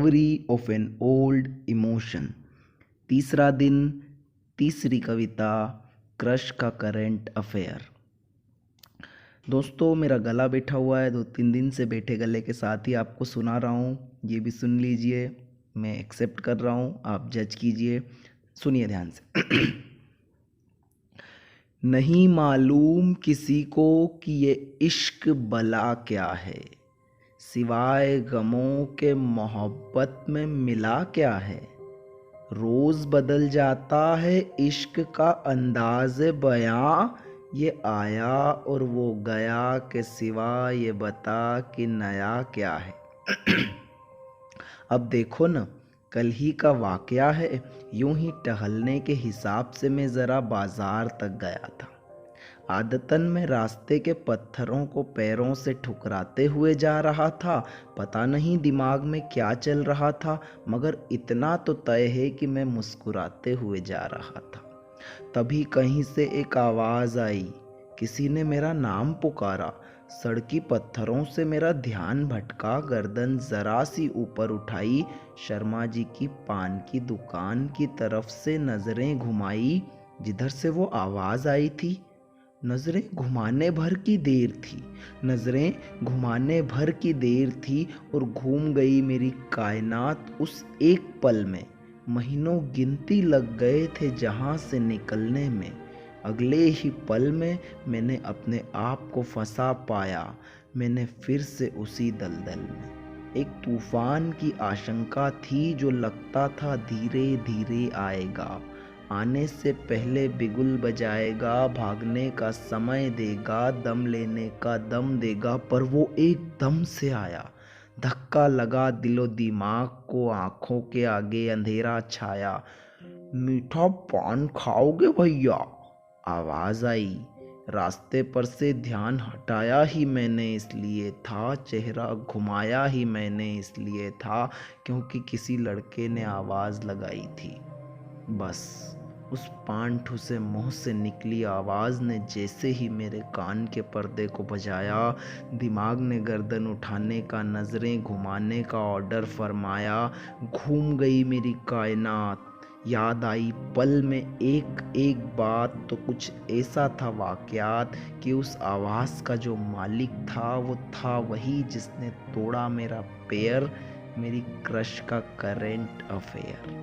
Recovery of an old emotion. तीसरा दिन, तीसरी कविता, क्रश का करंट अफेयर। दोस्तों, मेरा गला बैठा हुआ है, 2-3 दिन से बैठे गले के साथ ही आपको सुना रहा हूँ। ये भी सुन लीजिए, मैं एक्सेप्ट कर रहा हूँ, आप जज कीजिए। सुनिए ध्यान से। नहीं मालूम किसी को कि ये इश्क भला क्या है, सिवाय गमों के मोहब्बत में मिला क्या है। रोज बदल जाता है इश्क का अंदाज़ बयां, ये आया और वो गया के सिवा ये बता कि नया क्या है। अब देखो न, कल ही का वाकया है। यूं ही टहलने के हिसाब से मैं ज़रा बाजार तक गया था। आदतन मैं रास्ते के पत्थरों को पैरों से ठुकराते हुए जा रहा था। पता नहीं दिमाग में क्या चल रहा था, मगर इतना तो तय है कि मैं मुस्कुराते हुए जा रहा था। तभी कहीं से एक आवाज़ आई, किसी ने मेरा नाम पुकारा। सड़की पत्थरों से मेरा ध्यान भटका, गर्दन जरा सी ऊपर उठाई, शर्मा जी की पान की दुकान की तरफ से नज़रें घुमाई जिधर से वो आवाज़ आई थी। नज़रें घुमाने भर की देर थी, नज़रें घुमाने भर की देर थी और घूम गई मेरी कायनात उस एक पल में। महीनों गिनती लग गए थे जहाँ से निकलने में। अगले ही पल में मैंने अपने आप को फंसा पाया, मैंने फिर से उसी दलदल में। एक तूफान की आशंका थी जो लगता था धीरे धीरे आएगा, आने से पहले बिगुल बजाएगा, भागने का समय देगा, दम लेने का दम देगा। पर वो एकदम से आया, धक्का लगा दिलो दिमाग को, आंखों के आगे अंधेरा छाया। मीठा पान खाओगे भैया, आवाज आई। रास्ते पर से ध्यान हटाया ही मैंने इसलिए था, चेहरा घुमाया ही मैंने इसलिए था, क्योंकि किसी लड़के ने आवाज लगाई थी। बस उस पान ठुसे मुंह से निकली आवाज़ ने जैसे ही मेरे कान के पर्दे को बजाया, दिमाग ने गर्दन उठाने का, नज़रें घुमाने का ऑर्डर फरमाया। घूम गई मेरी कायनात, याद आई पल में एक एक बात। तो कुछ ऐसा था वाक़यात कि उस आवाज़ का जो मालिक था वो था वही जिसने तोड़ा मेरा पैर, मेरी क्रश का करंट अफेयर।